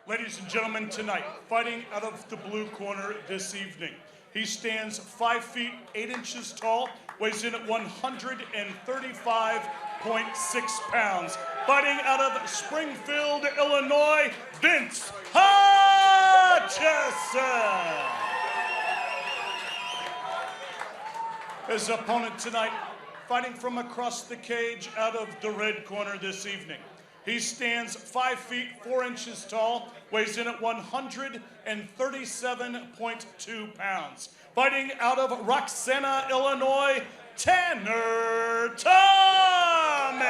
Ladies and gentlemen, tonight, fighting out of the blue corner this evening, he stands 5 feet 8 inches tall, weighs in at 135.6 pounds. Fighting out of Springfield, Illinois, Vince Hurchens. His opponent tonight, fighting from across the cage out of the red corner this evening. He stands 5 feet 4 inches tall, weighs in at 137.2 pounds. Fighting out of Roxana, Illinois, Tanner Thomas.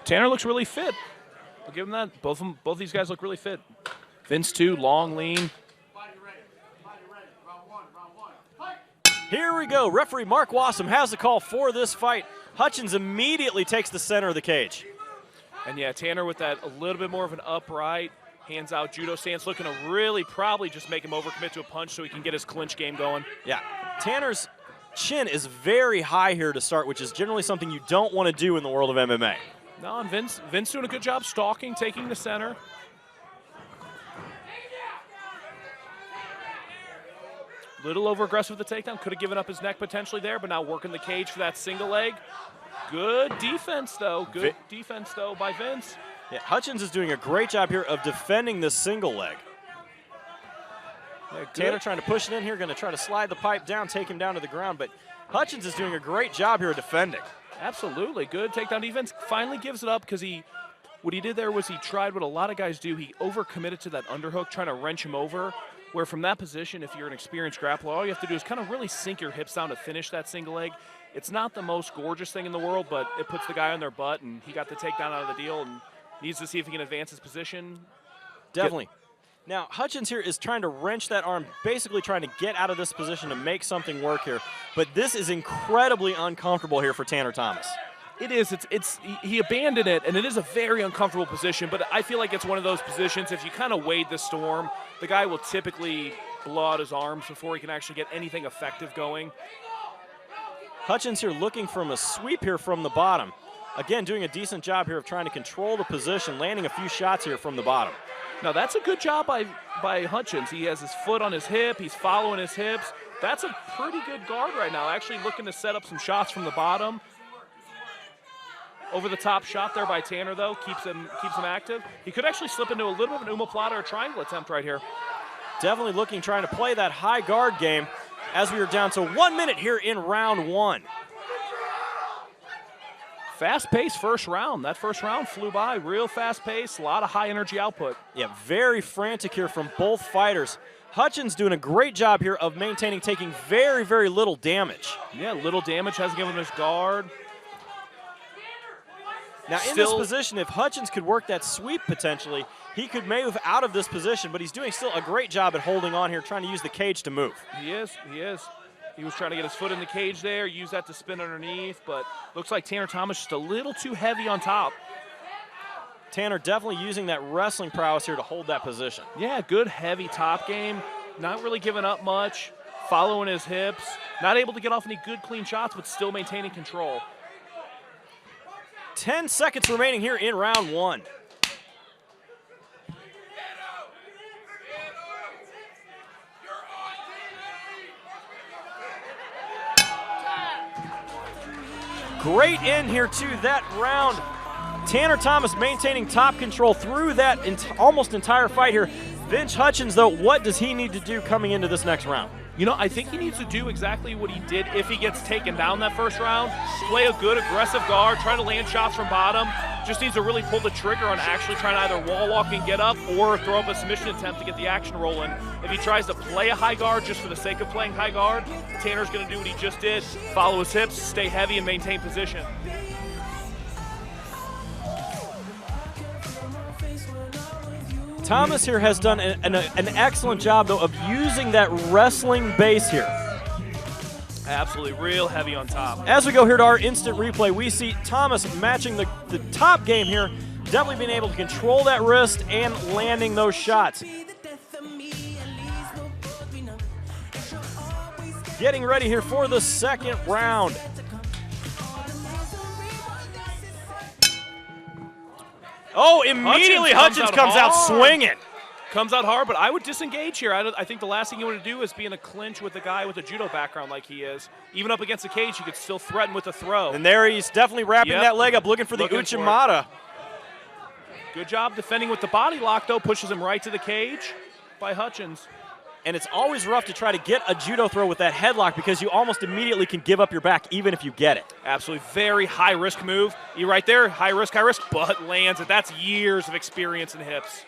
Tanner looks really fit. I'll give him that. Both these guys look really fit. Vince too, long, lean. Here we go. Referee Mark Wassam has the call for this fight. Hurchens immediately takes the center of the cage. And yeah, Tanner with that a little bit more of an upright, hands out judo stance, looking to really probably just make him overcommit to a punch so he can get his clinch game going. Yeah, Tanner's chin is very high here to start, which is generally something you don't want to do in the world of MMA. No, and Vince doing a good job stalking, taking the center. Little over-aggressive with the takedown. Could have given up his neck potentially there, but now working the cage for that single leg. Good defense, though. Good defense, though, by Vince. Yeah, Hurchens is doing a great job here of defending this single leg. Yeah, Tanner trying to push it in here, going to try to slide the pipe down, take him down to the ground, but Hurchens is doing a great job here of defending. Absolutely. Good takedown defense. Finally gives it up because what he did there was he tried what a lot of guys do. He overcommitted to that underhook, trying to wrench him over. Where from that position, if you're an experienced grappler, all you have to do is kind of really sink your hips down to finish that single leg. It's not the most gorgeous thing in the world, but it puts the guy on their butt, and he got the takedown out of the deal and needs to see if he can advance his position. Definitely. Now, Hurchens here is trying to wrench that arm, basically trying to get out of this position to make something work here. But this is incredibly uncomfortable here for Tanner Thomas. It is. He abandoned it, and it is a very uncomfortable position, but I feel like it's one of those positions, if you kind of wade the storm, the guy will typically blow out his arms before he can actually get anything effective going. Hurchens here looking from a sweep here from the bottom. Again, doing a decent job here of trying to control the position, landing a few shots here from the bottom. Now, that's a good job by Hurchens. He has his foot on his hip. He's following his hips. That's a pretty good guard right now, actually looking to set up some shots from the bottom. Over the top shot there by Tanner, though, keeps him active. He could actually slip into a little bit of an omoplata or triangle attempt right here. Definitely trying to play that high guard game as we are down to 1 minute here in round one. Fast-paced first round. That first round flew by, real fast-paced, a lot of high-energy output. Yeah, very frantic here from both fighters. Hurchens doing a great job here of taking very, very little damage. Yeah, little damage, hasn't given him his guard. Now, in this position, if Hurchens could work that sweep potentially, he could move out of this position, but he's doing still a great job at holding on here, trying to use the cage to move. He is. He was trying to get his foot in the cage there, use that to spin underneath, but looks like Tanner Thomas just a little too heavy on top. Tanner definitely using that wrestling prowess here to hold that position. Yeah, good heavy top game, not really giving up much, following his hips, not able to get off any good clean shots, but still maintaining control. 10 seconds remaining here in round one. Great end here to that round. Tanner Thomas maintaining top control through that almost entire fight here. Vince Hurchens, though, what does he need to do coming into this next round? You know, I think he needs to do exactly what he did if he gets taken down that first round. Play a good aggressive guard, try to land shots from bottom. Just needs to really pull the trigger on actually trying to either wall walk and get up or throw up a submission attempt to get the action rolling. If he tries to play a high guard just for the sake of playing high guard, Tanner's going to do what he just did, follow his hips, stay heavy, and maintain position. Thomas here has done an excellent job, though, of using that wrestling base here. Absolutely, real heavy on top. As we go here to our instant replay, we see Thomas matching the top game here, definitely being able to control that wrist and landing those shots. Getting ready here for the second round. Oh, immediately Hutchens comes out swinging. Comes out hard, but I would disengage here. I think the last thing you want to do is be in a clinch with a guy with a judo background like he is. Even up against the cage, you could still threaten with a throw. And there he's definitely wrapping that leg up, looking for the Uchimata. Good job defending with the body lock, though. Pushes him right to the cage by Hutchens. And it's always rough to try to get a judo throw with that headlock because you almost immediately can give up your back even if you get it. Absolutely. Very high-risk move. You right there, high risk, but lands it. That's years of experience in hips.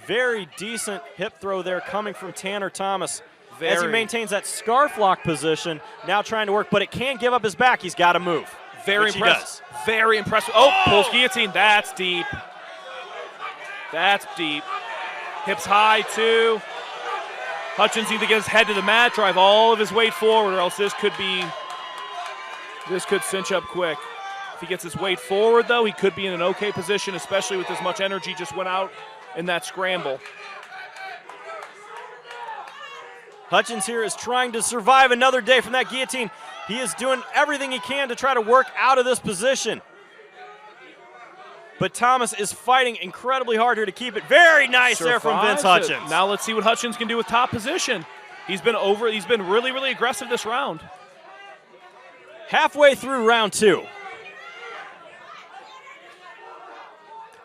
Very decent hip throw there coming from Tanner Thomas as he maintains that scarf lock position, now trying to work, but it can't give up his back. He's got to move. Very impressive. Very impressive. Oh, pulls guillotine. That's deep. That's deep. Hips high, too. Hutchens needs to get his head to the mat, drive all of his weight forward, or else this could cinch up quick. If he gets his weight forward, though, he could be in an okay position, especially with as much energy just went out in that scramble. Hutchens here is trying to survive another day from that guillotine. He is doing everything he can to try to work out of this position. But Thomas is fighting incredibly hard here to keep it. Very nice there from Vince Hutchens. Now let's see what Hutchens can do with top position. He's been really, really aggressive this round. Halfway through round 2.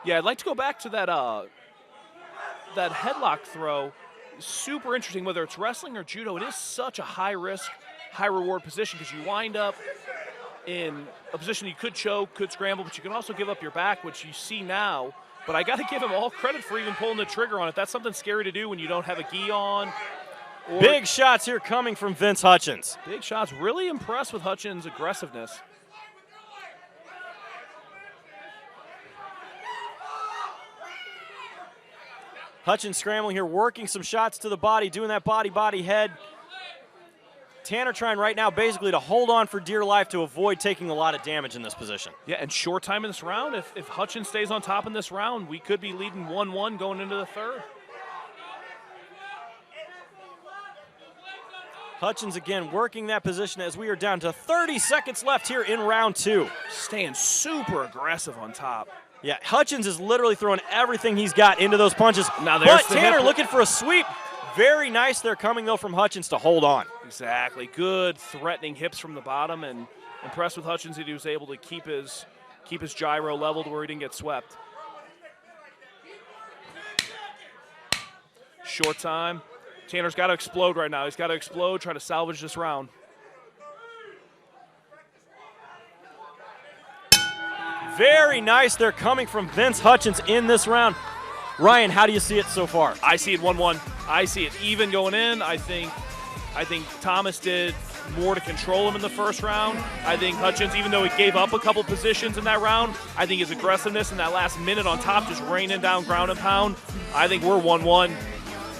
Yeah, I'd like to go back to that headlock throw. Super interesting, whether it's wrestling or judo. It is such a high-risk, high-reward position because you wind up in a position you could choke, could scramble, but you can also give up your back, which you see now. But I got to give him all credit for even pulling the trigger on it. That's something scary to do when you don't have a gi on. Big shots here coming from Vince Hutchens. Big shots. Really impressed with Hutchens' aggressiveness. Hutchens scrambling here, working some shots to the body, doing that body head. Tanner trying right now basically to hold on for dear life to avoid taking a lot of damage in this position. Yeah, and short time in this round. If Hutchens stays on top in this round, we could be leading 1-1 going into the third. Hutchens again working that position as we are down to 30 seconds left here in round 2. Staying super aggressive on top. Yeah, Hutchens is literally throwing everything he's got into those punches. Now there's but Tanner looking for a sweep. Very nice there coming, though, from Hutchens to hold on. Exactly. Good threatening hips from the bottom, and impressed with Hutchens that he was able to keep his gyro level to where he didn't get swept. Short time. Tanner's got to explode right now. He's got to explode, try to salvage this round. Very nice there coming from Vince Hutchens in this round. Ryan, how do you see it so far? I see it 1-1. I see it even going in. I think Thomas did more to control him in the first round. I think Hutchens, even though he gave up a couple positions in that round, I think his aggressiveness in that last minute on top, just raining down ground and pound, I think we're 1-1.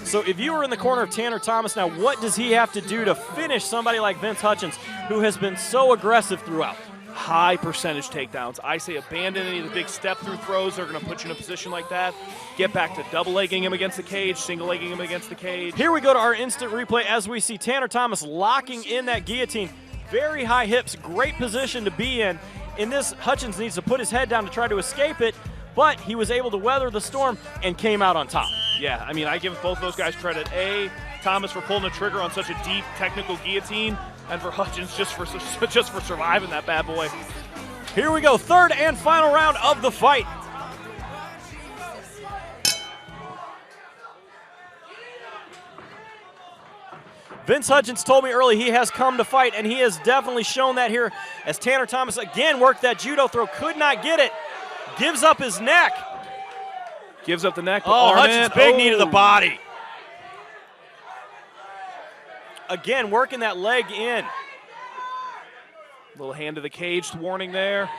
So if you were in the corner of Tanner Thomas now, what does he have to do to finish somebody like Vince Hutchens, who has been so aggressive throughout? High percentage takedowns. I say abandon any of the big step-through throws that are going to put you in a position like that. Get back to double-legging him against the cage, single-legging him against the cage. Here we go to our instant replay as we see Tanner Thomas locking in that guillotine. Very high hips, great position to be in. In this, Hutchens needs to put his head down to try to escape it, but he was able to weather the storm and came out on top. Yeah, I mean, I give both those guys credit. Thomas for pulling the trigger on such a deep technical guillotine, and for Hutchens just for surviving that bad boy. Here we go, third and final round of the fight. Vince Hutchens told me early he has come to fight, and he has definitely shown that here as Tanner Thomas again worked that judo throw, could not get it, gives up his neck. Gives up the neck. Oh, Hutchens, big knee to the body. Again, working that leg in. Little hand to the cage warning there.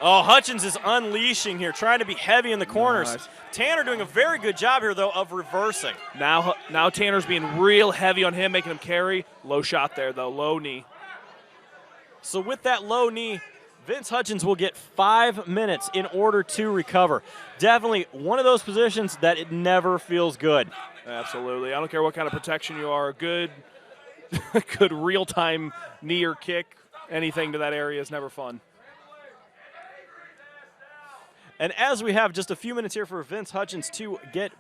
Oh, Hutchens is unleashing here, trying to be heavy in the corners. Nice. Tanner doing a very good job here, though, of reversing. Now Tanner's being real heavy on him, making him carry. Low shot there, though, low knee. So with that low knee, Vince Hutchens will get 5 minutes in order to recover. Definitely one of those positions that it never feels good. Absolutely. I don't care what kind of protection you are. Good real-time knee or kick, anything to that area is never fun. And as we have just a few minutes here for Vince Hurchens to get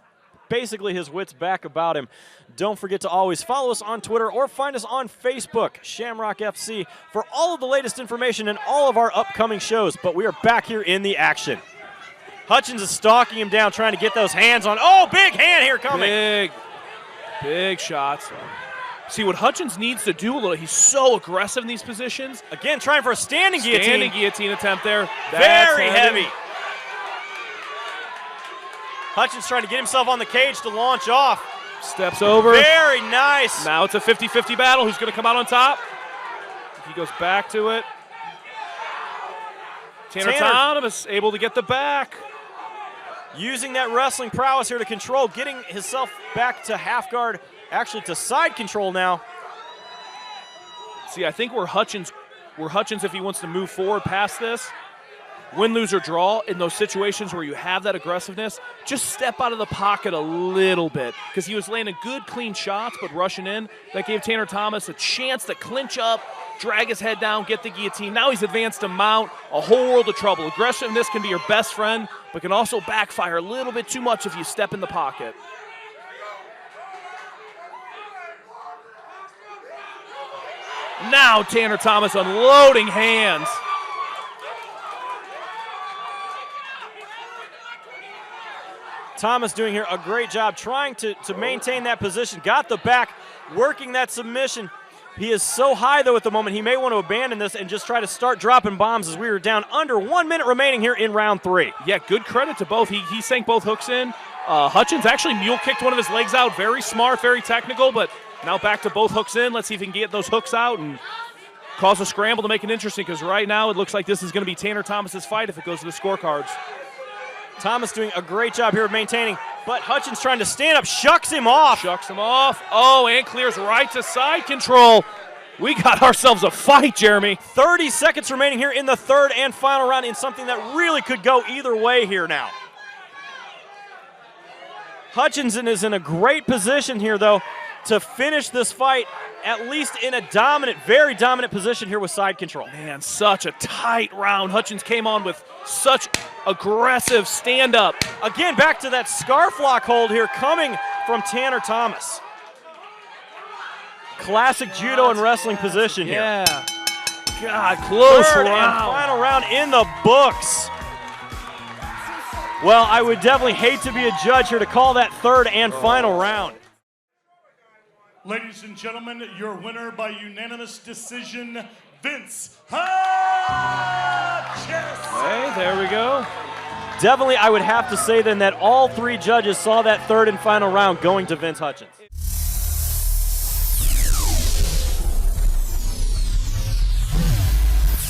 basically his wits back about him, don't forget to always follow us on Twitter or find us on Facebook, ShamrockFC, for all of the latest information and all of our upcoming shows. But we are back here in the action. Hurchens is stalking him down, trying to get those hands on. Oh, big hand here coming. Big shots. See, what Hurchens needs to do a little, he's so aggressive in these positions. Again, trying for a standing guillotine. Standing guillotine attempt there. Very heavy. Hurchens trying to get himself on the cage to launch off. Steps over. Very nice. Now it's a 50-50 battle. Who's going to come out on top? He goes back to it. Tanner Thomas able to get the back. Using that wrestling prowess here to control, getting himself back to half guard, actually to side control now. See, I think we're Hurchens if he wants to move forward past this. Win, lose, or draw, in those situations where you have that aggressiveness, just step out of the pocket a little bit, because he was landing good, clean shots, but rushing in. That gave Tanner Thomas a chance to clinch up, drag his head down, get the guillotine. Now he's advanced to mount, a whole world of trouble. Aggressiveness can be your best friend, but can also backfire a little bit too much if you step in the pocket. Now Tanner Thomas unloading hands. Thomas doing here a great job trying to maintain that position. Got the back, working that submission. He is so high, though, at the moment, he may want to abandon this and just try to start dropping bombs as we were down under 1 minute remaining here in round 3. Yeah, good credit to both. He sank both hooks in. Hurchens actually mule kicked one of his legs out. Very smart, very technical, but now back to both hooks in. Let's see if he can get those hooks out and cause a scramble to make it interesting, because right now it looks like this is going to be Tanner Thomas's fight if it goes to the scorecards. Thomas doing a great job here of maintaining, but Hurchens trying to stand up, shucks him off. Oh, and clears right to side control. We got ourselves a fight, Jeremy. 30 seconds remaining here in the third and final round in something that really could go either way here now. Hurchens is in a great position here, though, to finish this fight, at least in a dominant, very dominant position here with side control. Man, such a tight round. Hurchens came on with such aggressive stand-up. Again, back to that scarf lock hold here coming from Tanner Thomas. Classic judo and wrestling position here. Yeah. God, close Third round. and final round in the books. Well, I would definitely hate to be a judge here to call that third and final round. Ladies and gentlemen, your winner by unanimous decision, Vince Hurchens. Hey, there we go. Definitely, I would have to say then that all 3 judges saw that third and final round going to Vince Hurchens.